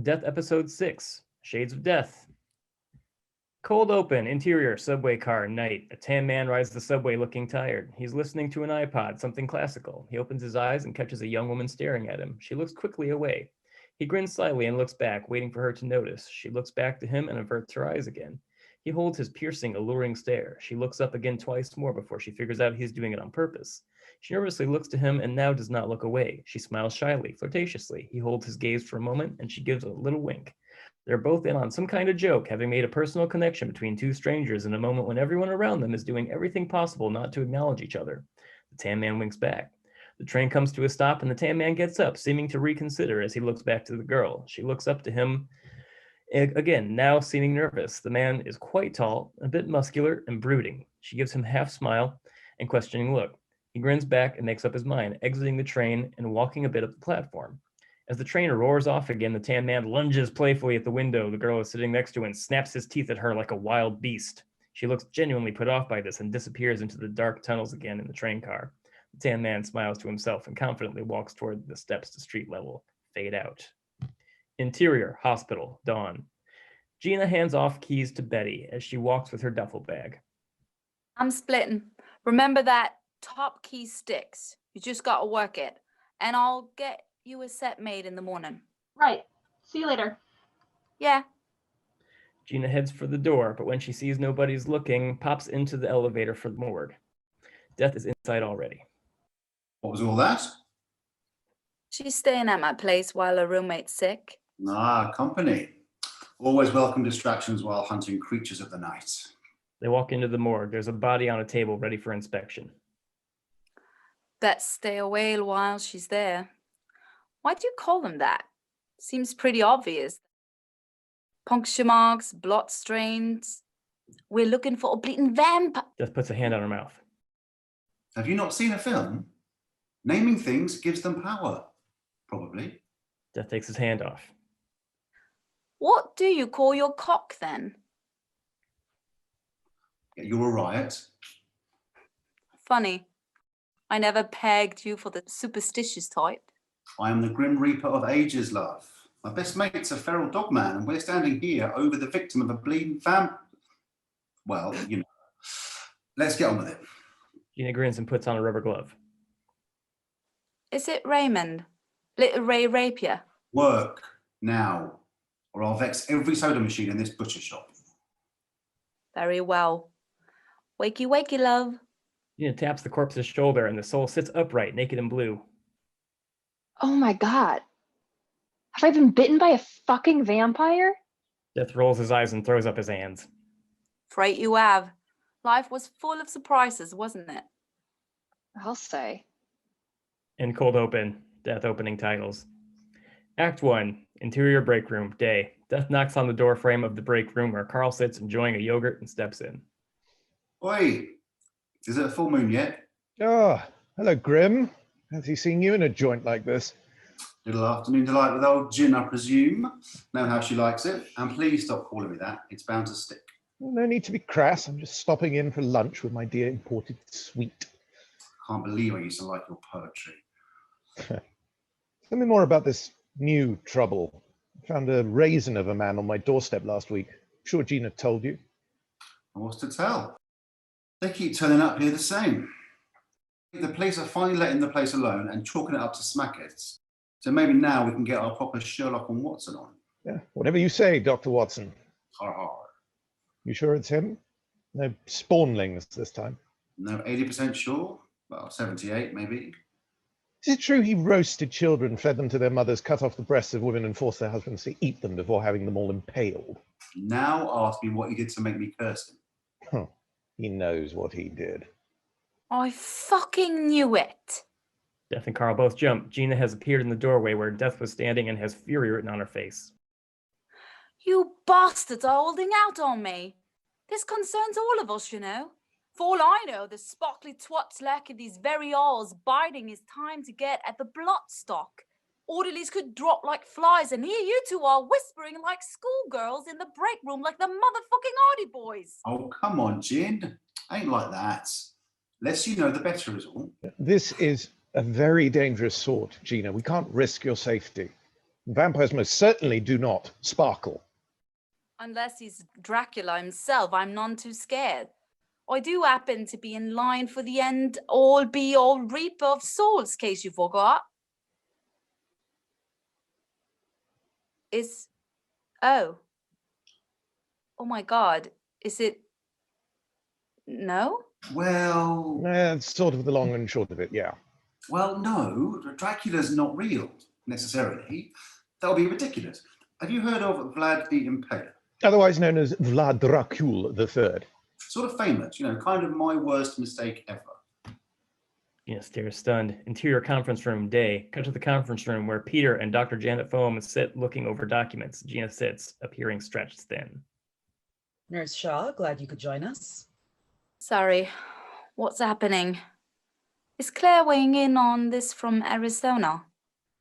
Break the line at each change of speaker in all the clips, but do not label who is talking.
Death Episode 6, Shades of Death. Cold open, interior, subway car, night. A tan man rides the subway looking tired. He's listening to an iPod, something classical. He opens his eyes and catches a young woman staring at him. She looks quickly away. He grins slyly and looks back, waiting for her to notice. She looks back to him and averts her eyes again. He holds his piercing, alluring stare. She looks up again twice more before she figures out he's doing it on purpose. She nervously looks to him and now does not look away. She smiles shyly, flirtatiously. He holds his gaze for a moment and she gives a little wink. They're both in on some kind of joke, having made a personal connection between two strangers in a moment when everyone around them is doing everything possible not to acknowledge each other. The tan man winks back. The train comes to a stop and the tan man gets up, seeming to reconsider as he looks back to the girl. She looks up to him again, now seeming nervous. The man is quite tall, a bit muscular, and brooding. She gives him half smile and questioning look. He grins back and makes up his mind, exiting the train and walking a bit up the platform. As the train roars off again, the tan man lunges playfully at the window the girl is sitting next to and snaps his teeth at her like a wild beast. She looks genuinely put off by this and disappears into the dark tunnels again in the train car. The tan man smiles to himself and confidently walks toward the steps to street level. Fade out. Interior, hospital, dawn. Gina hands off keys to Betty as she walks with her duffel bag.
I'm splitting. Remember that top key sticks. You just gotta work it. And I'll get you a set made in the morning.
Right. See you later.
Yeah.
Gina heads for the door, but when she sees nobody's looking, pops into the elevator for the morgue. Death is inside already.
What was all that?
She's staying at my place while her roommate's sick.
Ah, company. Always welcome distractions while hunting creatures of the night.
They walk into the morgue. There's a body on a table ready for inspection.
Best stay away while she's there. Why do you call them that? Seems pretty obvious. Puncture marks, blot stains. We're looking for a bleeding vampire.
Death puts a hand on her mouth.
Have you not seen a film? Naming things gives them power. Probably.
Death takes his hand off.
What do you call your cock then?
You're a riot.
Funny. I never pegged you for the superstitious type.
I am the Grim Reaper of ages, love. My best mate's a feral dog man, and we're standing here over the victim of a bleeding Well, you know. Let's get on with it.
Gina grins and puts on a rubber glove.
Is it Raymond? Little Ray Rapier?
Work now, or I'll vex every soda machine in this butcher shop.
Very well. Wakey, wakey, love.
Gina taps the corpse's shoulder and the soul sits upright, naked and blue.
Oh my God. Have I been bitten by a fucking vampire?
Death rolls his eyes and throws up his hands.
Freight you have. Life was full of surprises, wasn't it?
I'll say.
In cold open, Death opening titles. Act 1, interior break room, day. Death knocks on the door frame of the break room where Carl sits enjoying a yogurt and steps in.
Oi, is it a full moon yet?
Oh, hello, Grim. Fancy seeing you in a joint like this.
Little afternoon delight with old Gin, I presume. Know how she likes it. And please stop calling me that. It's bound to stick.
No need to be crass. I'm just stopping in for lunch with my dear imported sweet.
Can't believe I used to like your poetry.
Tell me more about this new trouble. I found a raisin of a man on my doorstep last week. I'm sure Gina told you.
And what's to tell? They keep turning up here the same. The police are finally letting the place alone and chalking it up to smackheads. So maybe now we can get our proper Sherlock and Watson on.
Yeah, whatever you say, Dr. Watson.
Har har.
You sure it's him? No spawnlings this time.
No, 80% sure? Well, 78 maybe.
Is it true he roasted children, fed them to their mothers, cut off the breasts of women and forced their husbands to eat them before having them all impaled?
Now ask me what he did to make me curse him.
Huh. He knows what he did.
I fucking knew it.
Death and Carl both jump. Gina has appeared in the doorway where Death was standing and has fury written on her face.
You bastards are holding out on me. This concerns all of us, you know. For all I know, the sparkly twat's lacking these very hours biding his time to get at the blot stock. Orderlies could drop like flies, and here you two are whispering like schoolgirls in the break room like the motherfucking Hardy Boys.
Oh, come on, Gin. Ain't like that. Less you know, the better is all.
This is a very dangerous sort, Gina. We can't risk your safety. Vampires most certainly do not sparkle.
Unless he's Dracula himself, I'm none too scared. I do happen to be in line for the end all be all reaper of souls, case you forgot. Oh my god, is it? No?
Well,
That's sort of the long and short of it, yeah.
well, no. Dracula's not real necessarily. That would be ridiculous. Have you heard of Vlad the Impaler?
Otherwise known as Vlad Dracul III.
Sort of famous, kind of my worst mistake ever.
Gina stares stunned. Interior conference room, day. Cut to the conference room where Peter and Dr. Janet Foam sit looking over documents. Gina sits, appearing stretched thin.
Nurse Shaw, glad you could join us.
Sorry, what's happening? Is Claire weighing in on this from Arizona?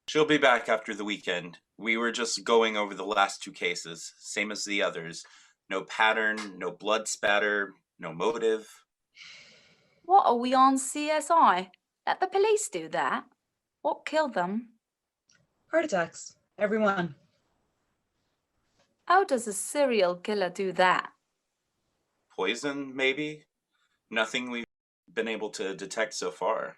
She'll be back after the weekend. We were just going over the last two cases, same as the others. No pattern, no blood spatter, no motive.
What are we on CSI? Let the police do that. What killed them?
Heart attacks, everyone.
How does a serial killer do that?
Poison, maybe? Nothing we've been able to detect so far.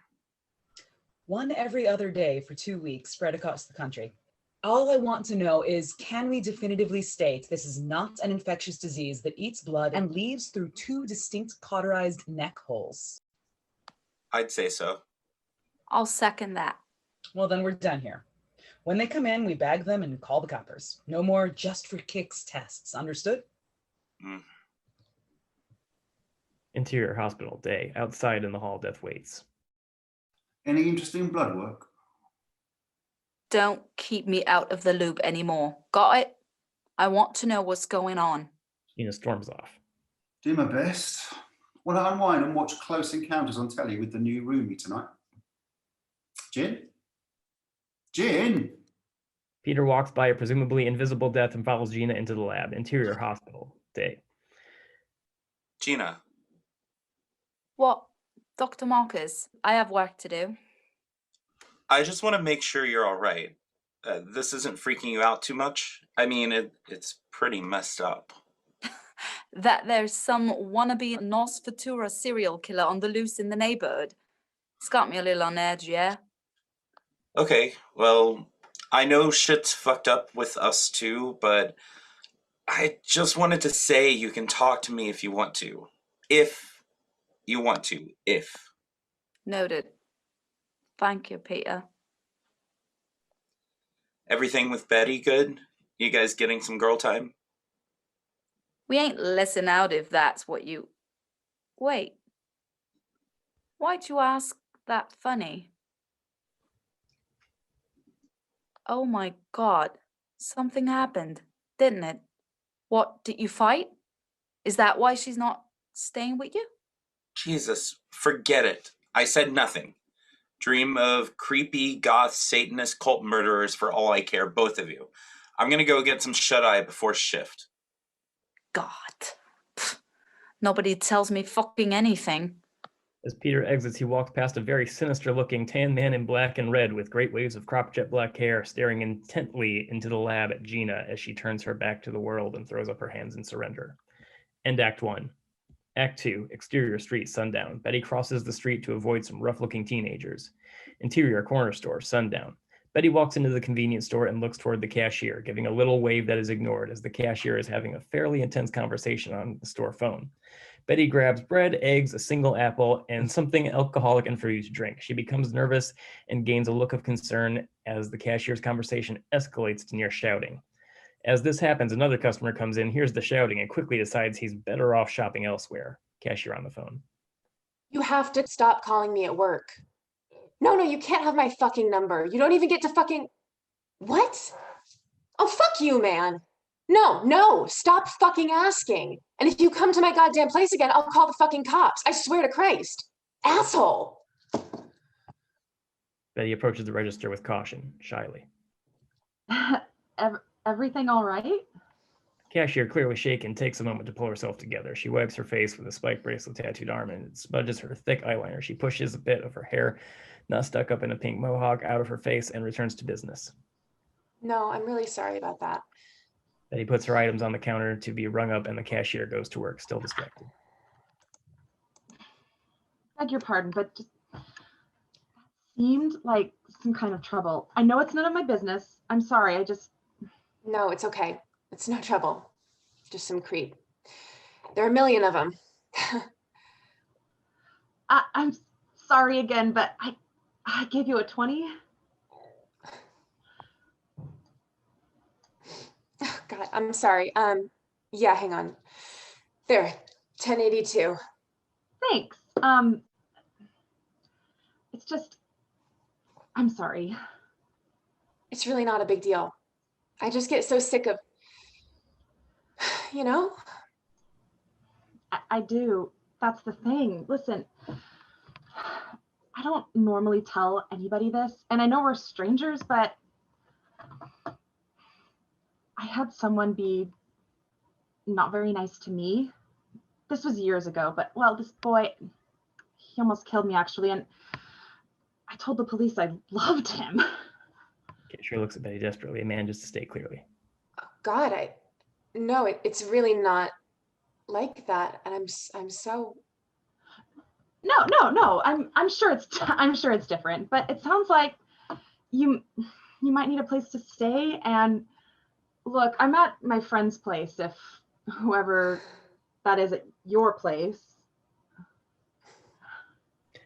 One every other day for 2 weeks spread across the country. All I want to know is, can we definitively state this is not an infectious disease that eats blood and leaves through 2 distinct cauterized neck holes?
I'd say so.
I'll second that.
Well, then we're done here. When they come in, we bag them and call the coppers. No more just for kicks tests, understood?
Mm.
Interior hospital, day. Outside in the hall, death waits.
Any interesting blood work?
Don't keep me out of the loop anymore. Got it? I want to know what's going on.
Gina storms off.
Do my best. Want to unwind and watch Close Encounters on telly with the new roomie tonight? Gin? Gin?
Peter walks by a presumably invisible death and follows Gina into the lab. Interior hospital, day.
Gina,
What? Dr. Marcus, I have work to do.
I just want to make sure you're all right. This isn't freaking you out too much. I mean, it's pretty messed up.
That there's some wannabe Nosferatu serial killer on the loose in the neighborhood. It's got me a little on edge, yeah?
Okay, well, I know shit's fucked up with us too, but I just wanted to say you can talk to me if you want to. If you want to. If.
Noted. Thank you, Peter.
Everything with Betty good? You guys getting some girl time?
We ain't listen out if that's what you... Wait. Why'd you ask that funny? Oh my god. Something happened, didn't it? What, did you fight? Is that why she's not staying with you?
Jesus, forget it. I said nothing. Dream of creepy, goth, Satanist cult murderers for all I care, both of you. I'm gonna go get some shut-eye before shift.
God. Pfft. Nobody tells me fucking anything.
As Peter exits, he walks past a very sinister-looking tan man in black and red with great waves of crop jet black hair, staring intently into the lab at Gina as she turns her back to the world and throws up her hands in surrender. End Act 1. Act 2, exterior street, sundown. Betty crosses the street to avoid some rough-looking teenagers. Interior corner store, sundown. Betty walks into the convenience store and looks toward the cashier, giving a little wave that is ignored as the cashier is having a fairly intense conversation on the store phone. Betty grabs bread, eggs, a single apple, and something alcoholic and fruity to drink. She becomes nervous and gains a look of concern as the cashier's conversation escalates to near shouting. As this happens, another customer comes in, hears the shouting, and quickly decides he's better off shopping elsewhere. Cashier on the phone.
You have to stop calling me at work. No, you can't have my fucking number. You don't even get to fucking... What? Oh, fuck you, man. No, stop fucking asking. And if you come to my goddamn place again, I'll call the fucking cops. I swear to Christ. Asshole.
Betty approaches the register with caution, shyly.
Everything all right?
Cashier, clearly shaken, takes a moment to pull herself together. She wipes her face with a spike bracelet tattooed arm and smudges her thick eyeliner. She pushes a bit of her hair, not stuck up in a pink mohawk, out of her face and returns to business.
No, I'm really sorry about that.
Betty puts her items on the counter to be rung up, and the cashier goes to work, still distracted.
Beg your pardon, but just seemed like some kind of trouble. I know it's none of my business. I'm sorry.
No, it's okay. It's no trouble. Just some creep. There are a million of them.
I'm sorry again, but I gave you a 20.
God, I'm sorry. Yeah, hang on. There, 1082.
Thanks. It's just, I'm sorry.
It's really not a big deal. I just get so sick of, you know?
I do. That's the thing. Listen, I don't normally tell anybody this, and I know we're strangers, but I had someone be not very nice to me. This was years ago, but well, this boy, he almost killed me actually, and I told the police I loved him.
Cashier looks at Betty desperately and manages to state clearly.
God, no, it's really not like that, and I'm so.
No. I'm sure it's different, but it sounds like you might need a place to stay. And look, I'm at my friend's place. If whoever that is at your place.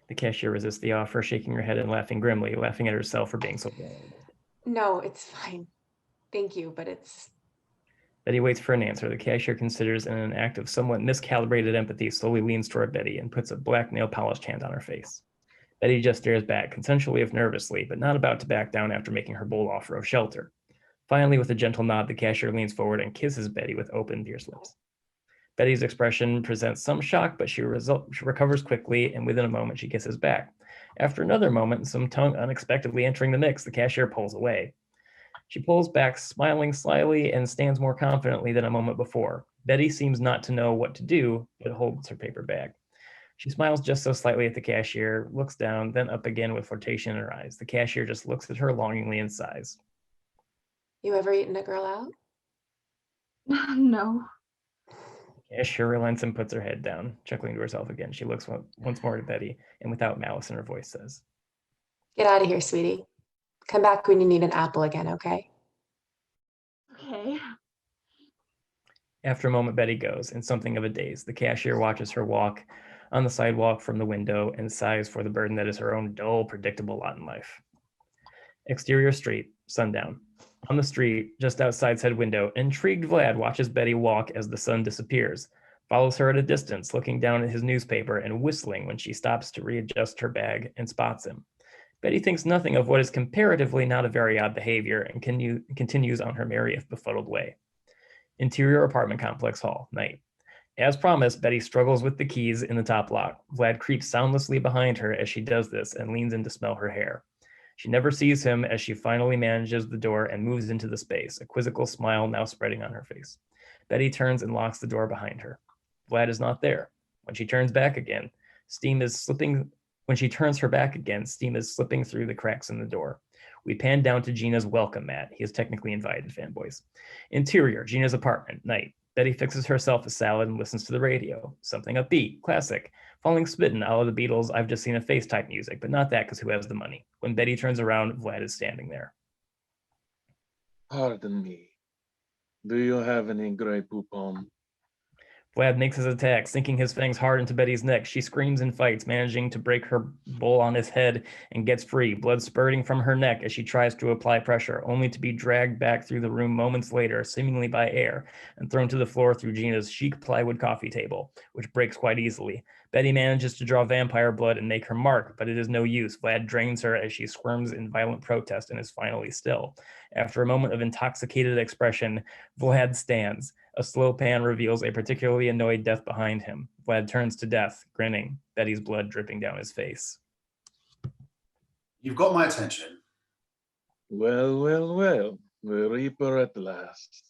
The cashier resists the offer, shaking her head and laughing grimly, laughing at herself for being so vulnerable.
No, it's fine. Thank you, but it's.
Betty waits for an answer. The cashier considers, in an act of somewhat miscalibrated empathy, slowly leans toward Betty and puts a black nail-polished hand on her face. Betty just stares back, consensually if nervously, but not about to back down after making her bold offer of shelter. Finally, with a gentle nod, the cashier leans forward and kisses Betty with open, fierce lips. Betty's expression presents some shock, but she recovers quickly, and within a moment, she kisses back. After another moment, some tongue unexpectedly entering the mix, the cashier pulls away. She pulls back, smiling slyly, and stands more confidently than a moment before. Betty seems not to know what to do, but holds her paper bag. She smiles just so slightly at the cashier, looks down, then up again with flirtation in her eyes. The cashier just looks at her longingly and sighs.
You ever eaten a girl out?
No.
The cashier relents and puts her head down, chuckling to herself again. She looks once more at Betty, and without malice in her voice says,
Get out of here, sweetie. Come back when you need an apple again, okay?
Okay.
After a moment, Betty goes, in something of a daze. The cashier watches her walk on the sidewalk from the window and sighs for the burden that is her own dull, predictable lot in life. Exterior street, sundown. On the street, just outside said window, intrigued Vlad watches Betty walk as the sun disappears, follows her at a distance, looking down at his newspaper and whistling when she stops to readjust her bag and spots him. Betty thinks nothing of what is comparatively not a very odd behavior and continues on her merry if befuddled way. Interior apartment complex hall, night. As promised, Betty struggles with the keys in the top lock. Vlad creeps soundlessly behind her as she does this and leans in to smell her hair. She never sees him as she finally manages the door and moves into the space, a quizzical smile now spreading on her face. Betty turns and locks the door behind her. Vlad is not there. When she turns her back again, steam is slipping through the cracks in the door. We pan down to Gina's welcome mat. He is technically invited, fanboys. Interior, Gina's apartment, night. Betty fixes herself a salad and listens to the radio. Something upbeat, classic. Falling Smitten, a la the Beatles, I've Just Seen a Face type music, but not that because who has the money? When Betty turns around, Vlad is standing there.
Pardon me. Do you have any Grey Poupon?
Vlad makes his attack, sinking his fangs hard into Betty's neck. She screams and fights, managing to break her bowl on his head and gets free, blood spurting from her neck as she tries to apply pressure, only to be dragged back through the room moments later, seemingly by air, and thrown to the floor through Gina's chic plywood coffee table, which breaks quite easily. Betty manages to draw vampire blood and make her mark, but it is no use. Vlad drains her as she squirms in violent protest and is finally still. After a moment of intoxicated expression, Vlad stands. A slow pan reveals a particularly annoyed Death behind him. Vlad turns to Death, grinning, Betty's blood dripping down his face.
You've got my attention.
Well, the Reaper at last.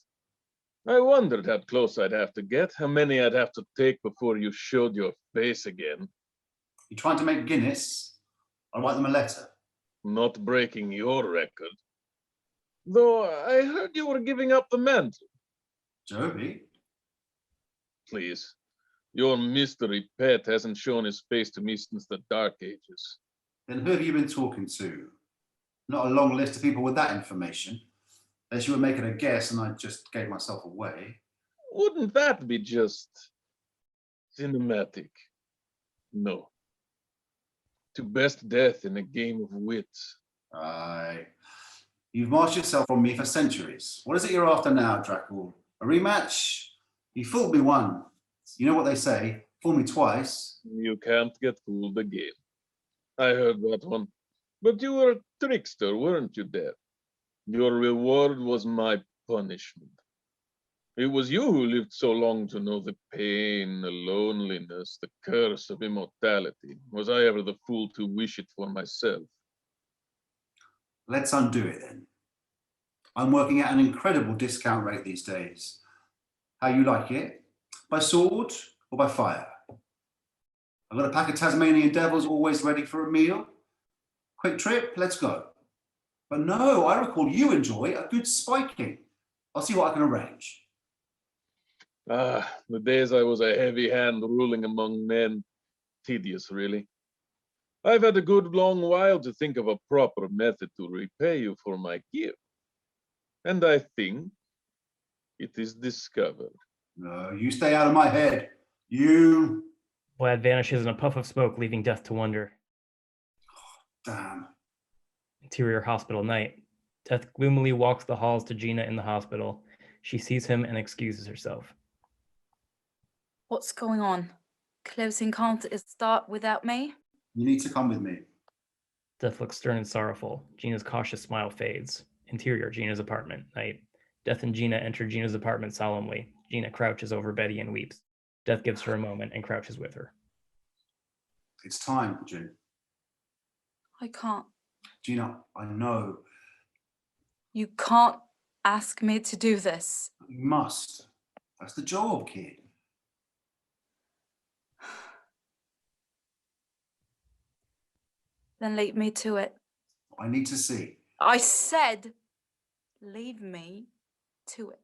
I wondered how close I'd have to get, how many I'd have to take before you showed your face again.
You trying to make Guinness? I'll write them a letter.
Not breaking your record. Though I heard you were giving up the mantle.
Joby?
Please. Your mystery pet hasn't shown his face to me since the Dark Ages.
Then who have you been talking to? Not a long list of people with that information. Unless you were making a guess and I just gave myself away.
Wouldn't that be just cinematic? No. To best death in a game of wits.
Aye. You've marched yourself from me for centuries. What is it you're after now, Dracul? A rematch? You fooled me once. You know what they say, fool me twice.
You can't get fooled again. I heard that one. But you were a trickster, weren't you, Dad? Your reward was my punishment. It was you who lived so long to know the pain, the loneliness, the curse of immortality. Was I ever the fool to wish it for myself?
Let's undo it then. I'm working at an incredible discount rate these days. How you like it? By sword or by fire? I've got a pack of Tasmanian devils always ready for a meal. Quick trip, let's go. But no, I recall you enjoy a good spiking. I'll see what I can arrange.
Ah, the days I was a heavy hand ruling among men. Tedious, really. I've had a good long while to think of a proper method to repay you for my gift. And I think it is discovered.
No, you stay out of my head. You.
Vlad vanishes in a puff of smoke, leaving Death to wonder.
Damn.
Interior hospital night. Death gloomily walks the halls to Gina in the hospital. She sees him and excuses herself.
What's going on? Close encounter is start without me?
You need to come with me.
Death looks stern and sorrowful. Gina's cautious smile fades. Interior, Gina's apartment, night. Death and Gina enter Gina's apartment solemnly. Gina crouches over Betty and weeps. Death gives her a moment and crouches with her.
It's time, June.
I can't.
Gina, I know.
You can't ask me to do this.
You must. That's the job, kid.
Then leave me to it.
I need to see.
I said, leave me to it.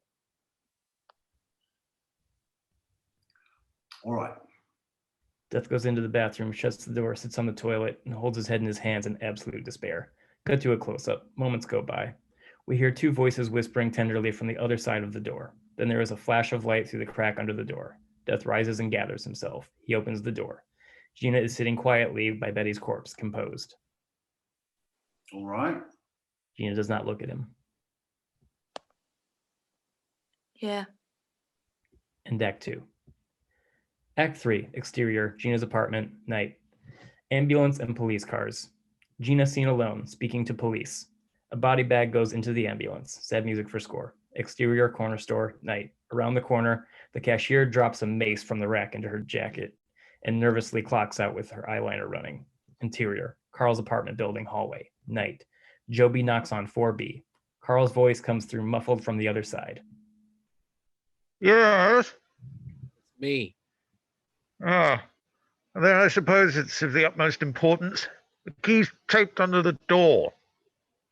All right.
Death goes into the bathroom, shuts the door, sits on the toilet, and holds his head in his hands in absolute despair. Cut to a close-up. Moments go by. We hear two voices whispering tenderly from the other side of the door. Then there is a flash of light through the crack under the door. Death rises and gathers himself. He opens the door. Gina is sitting quietly by Betty's corpse, composed.
All right.
Gina does not look at him.
Yeah.
And Act 2. Act 3, exterior, Gina's apartment, night. Ambulance and police cars. Gina seen alone, speaking to police. A body bag goes into the ambulance. Sad music for score. Exterior, corner store, night. Around the corner, the cashier drops a mace from the rack into her jacket and nervously clocks out with her eyeliner running. Interior, Carl's apartment building hallway, night. Joby knocks on 4B. Carl's voice comes through muffled from the other side.
Yes.
Me.
Ah, then I suppose it's of the utmost importance. The key's taped under the door.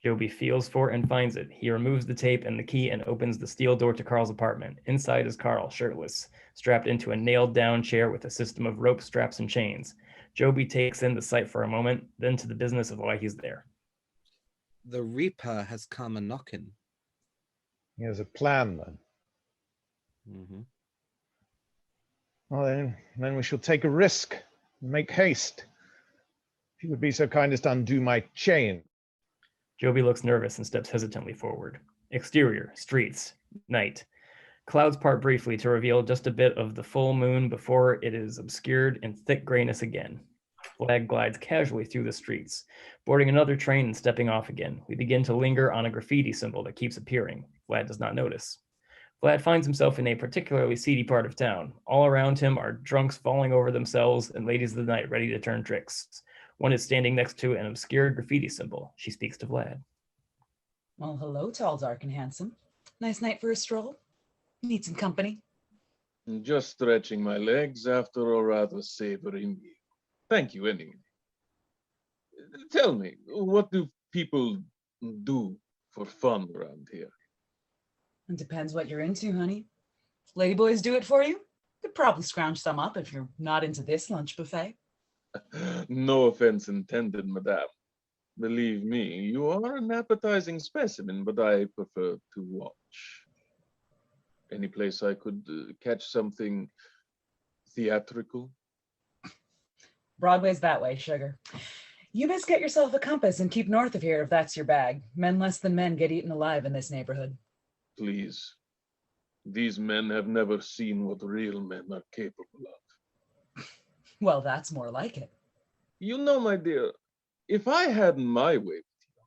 Joby feels for and finds it. He removes the tape and the key and opens the steel door to Carl's apartment. Inside is Carl, shirtless, strapped into a nailed-down chair with a system of rope, straps, and chains. Joby takes in the sight for a moment, then to the business of why he's there.
The Reaper has come a knocking.
He has a plan, then.
Mm-hmm.
Well, then we shall take a risk and make haste. If you would be so kind as to undo my chain.
Joby looks nervous and steps hesitantly forward. Exterior, streets, night. Clouds part briefly to reveal just a bit of the full moon before it is obscured in thick grayness again. Vlad glides casually through the streets, boarding another train and stepping off again. We begin to linger on a graffiti symbol that keeps appearing. Vlad does not notice. Vlad finds himself in a particularly seedy part of town. All around him are drunks falling over themselves and ladies of the night ready to turn tricks. One is standing next to an obscure graffiti symbol. She speaks to Vlad.
Well, hello, tall, dark, and handsome. Nice night for a stroll? Need some company?
Just stretching my legs after a rather savory meal. Thank you, anyway. Tell me, what do people do for fun around here.
It depends what you're into, honey. Ladyboys do it for you? Could probably scrounge some up if you're not into this lunch buffet.
No offense intended, madame. Believe me, you are an appetizing specimen, but I prefer to watch. Any place I could catch something theatrical?
Broadway's that way, sugar. You best get yourself a compass and keep north of here if that's your bag. Men less than men get eaten alive in this neighborhood.
Please. These men have never seen what real men are capable of.
Well, that's more like it.
You know, my dear, if I had my way with you,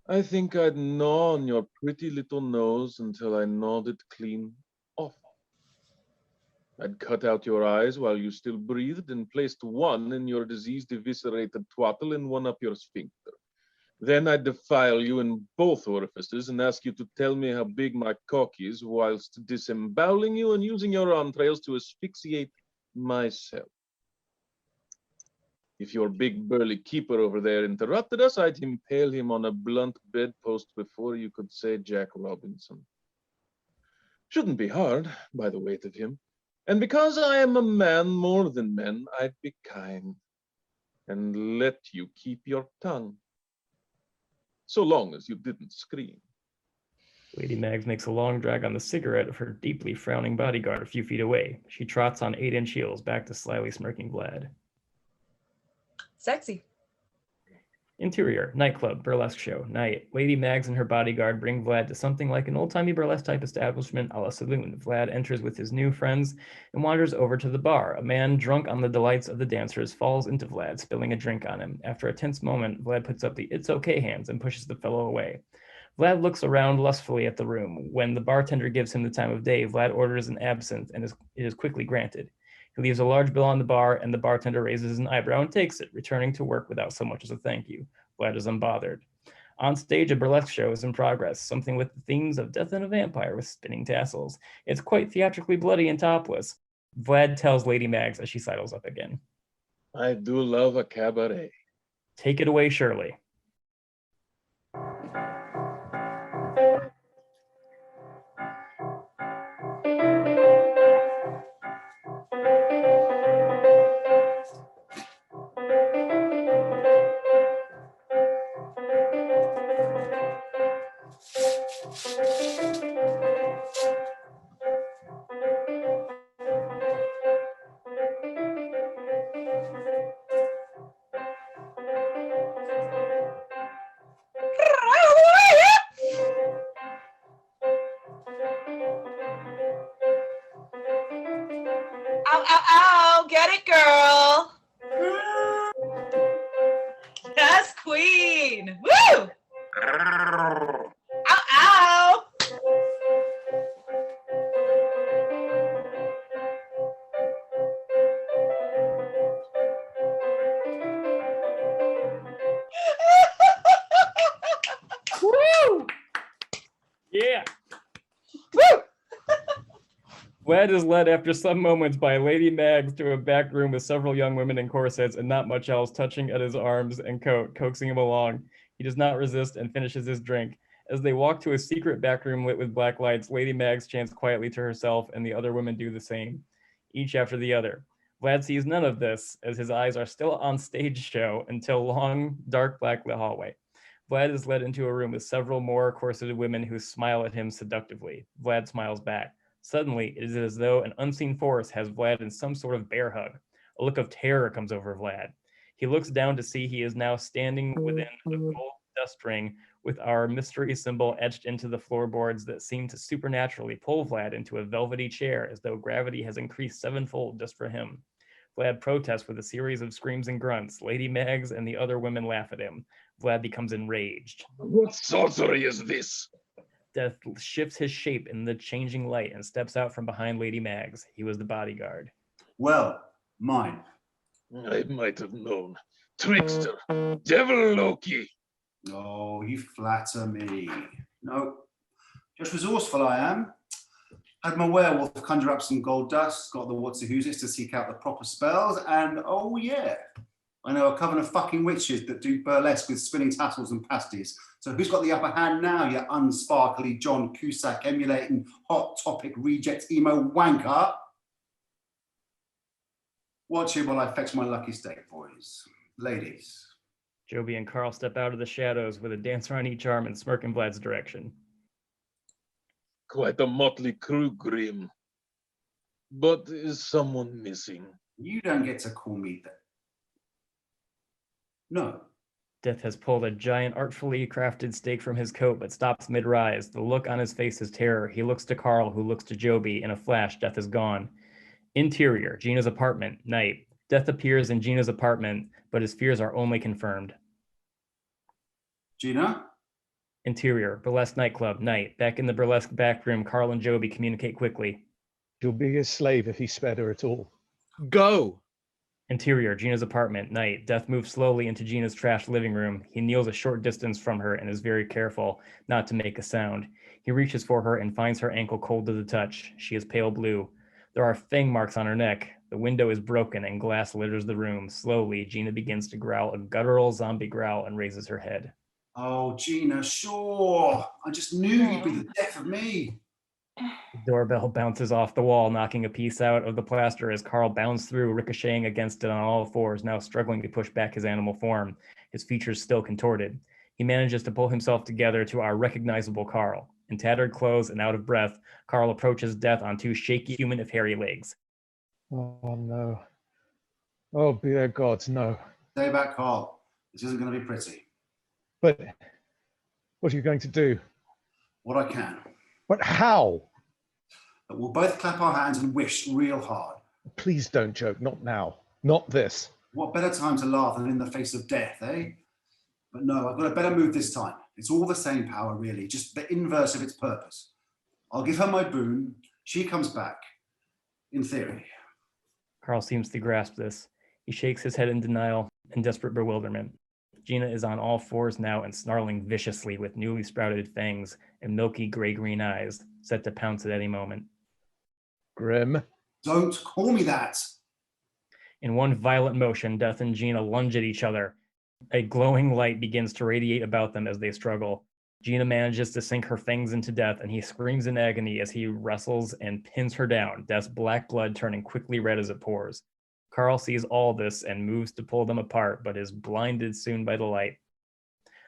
I think I'd gnaw on your pretty little nose until I gnawed it clean off. I'd cut out your eyes while you still breathed and placed one in your diseased, eviscerated twaddle and one up your sphincter. Then I'd defile you in both orifices and ask you to tell me how big my cock is whilst disemboweling you and using your entrails to asphyxiate myself. If your big burly keeper over there interrupted us, I'd impale him on a blunt bedpost before you could say Jack Robinson. Shouldn't be hard, by the weight of him. And because I am a man more than men, I'd be kind and let you keep your tongue. So long as you didn't scream.
Lady Mags makes a long drag on the cigarette of her deeply frowning bodyguard a few feet away. She trots on 8-inch heels back to slyly smirking Vlad.
Sexy.
Interior, nightclub, burlesque show, night. Lady Mags and her bodyguard bring Vlad to something like an old-timey burlesque type establishment a la saloon. Vlad enters with his new friends and wanders over to the bar. A man drunk on the delights of the dancers falls into Vlad, spilling a drink on him. After a tense moment, Vlad puts up the "it's okay" hands and pushes the fellow away. Vlad looks around lustfully at the room. When the bartender gives him the time of day, Vlad orders an absinthe and it is quickly granted. He leaves a large bill on the bar, and the bartender raises an eyebrow and takes it, returning to work without so much as a thank you. Vlad is unbothered. On stage, a burlesque show is in progress, something with the themes of death and a vampire with spinning tassels. It's quite theatrically bloody and topless. Vlad tells Lady Mags as she sidles up again.
I do love a cabaret.
Take it away, Shirley.
Ow, ow, ow! Get it, girl! Yes, queen! Woo! Ow, ow!
Woo! Yeah!
Woo!
Vlad is led after some moments by Lady Mags to a back room with several young women in corsets and not much else, touching at his arms and coat, coaxing him along. He does not resist and finishes his drink. As they walk to a secret back room lit with black lights, Lady Mags chants quietly to herself, and the other women do the same, each after the other. Vlad sees none of this, as his eyes are still on stage show until long, dark black hallway. Vlad is led into a room with several more corseted women who smile at him seductively. Vlad smiles back. Suddenly, it is as though an unseen force has Vlad in some sort of bear hug. A look of terror comes over Vlad. He looks down to see he is now standing within a gold dust ring with our mystery symbol etched into the floorboards that seem to supernaturally pull Vlad into a velvety chair as though gravity has increased sevenfold just for him. Vlad protests with a series of screams and grunts. Lady Mags and the other women laugh at him. Vlad becomes enraged.
What sorcery is this?
Death shifts his shape in the changing light and steps out from behind Lady Mags. He was the bodyguard.
Well, mine.
I might have known. Trickster, devil Loki.
Oh, you flatter me. No, just resourceful I am. Had my werewolf conjure up some gold dust, got the what's-a-who's to seek out the proper spells, and oh yeah, I know a coven of fucking witches that do burlesque with spinning tassels and pasties. So who's got the upper hand now, you unsparkly John Cusack emulating hot topic reject emo wanker? Watch it while I fetch my lucky steak, boys. Ladies.
Joby and Carl step out of the shadows with a dancer on each arm and smirk in Vlad's direction.
Quite a motley crew, Grim. But is someone missing?
You don't get to call me that. No.
Death has pulled a giant, artfully crafted steak from his coat, but stops mid-rise. The look on his face is terror. He looks to Carl, who looks to Joby. In a flash, Death is gone. Interior, Gina's apartment, night. Death appears in Gina's apartment, but his fears are only confirmed.
Gina?
Interior, burlesque nightclub, night. Back in the burlesque back room, Carl and Joby communicate quickly.
She'll be his slave if he spared her at all.
Go!
Interior, Gina's apartment, night. Death moves slowly into Gina's trashed living room. He kneels a short distance from her and is very careful not to make a sound. He reaches for her and finds her ankle cold to the touch. She is pale blue. There are fang marks on her neck. The window is broken and glass litters the room. Slowly, Gina begins to growl a guttural zombie growl and raises her head.
Oh, Gina, sure. I just knew you'd be the death of me.
The doorbell bounces off the wall, knocking a piece out of the plaster as Carl bounds through, ricocheting against it on all fours, now struggling to push back his animal form, his features still contorted. He manages to pull himself together to our recognizable Carl. In tattered clothes and out of breath, Carl approaches Death on two shaky human if hairy legs.
Oh no. Oh, be their gods, no.
Stay back, Carl. This isn't going to be pretty.
But what are you going to do?
What I can.
But how?
But we'll both clap our hands and wish real hard.
Please don't joke, not now. Not this.
What better time to laugh than in the face of death, eh? But no, I've got a better move this time. It's all the same power, really, just the inverse of its purpose. I'll give her my boon. She comes back. In theory.
Carl seems to grasp this. He shakes his head in denial and desperate bewilderment. Gina is on all fours now and snarling viciously with newly sprouted fangs and milky gray-green eyes, set to pounce at any moment.
Grim.
Don't call me that.
In one violent motion, Death and Gina lunge at each other. A glowing light begins to radiate about them as they struggle. Gina manages to sink her fangs into Death, and he screams in agony as he wrestles and pins her down, Death's black blood turning quickly red as it pours. Carl sees all this and moves to pull them apart, but is blinded soon by the light.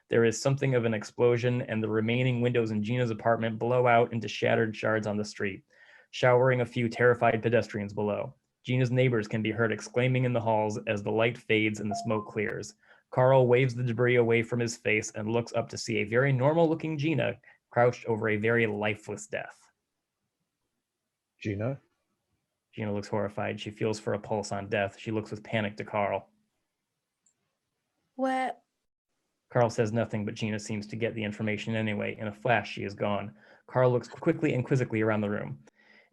There is something of an explosion, and the remaining windows in Gina's apartment blow out into shattered shards on the street, showering a few terrified pedestrians below. Gina's neighbors can be heard exclaiming in the halls as the light fades and the smoke clears. Carl waves the debris away from his face and looks up to see a very normal-looking Gina crouched over a very lifeless Death.
Gina?
Gina looks horrified. She feels for a pulse on Death. She looks with panic to Carl.
Where?
Carl says nothing, but Gina seems to get the information anyway. In a flash, she is gone. Carl looks quickly and quizzically around the room.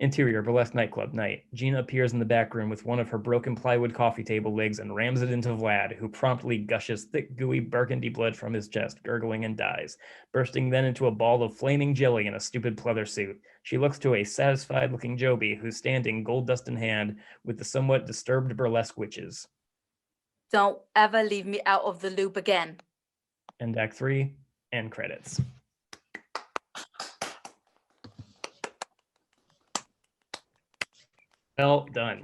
Interior, burlesque nightclub, night. Gina appears in the back room with one of her broken plywood coffee table legs and rams it into Vlad, who promptly gushes thick, gooey burgundy blood from his chest, gurgling and dies, bursting then into a ball of flaming jelly in a stupid pleather suit. She looks to a satisfied-looking Joby, who's standing, gold dust in hand, with the somewhat disturbed burlesque witches.
Don't ever leave me out of the loop again.
End Act 3, end credits. Well done.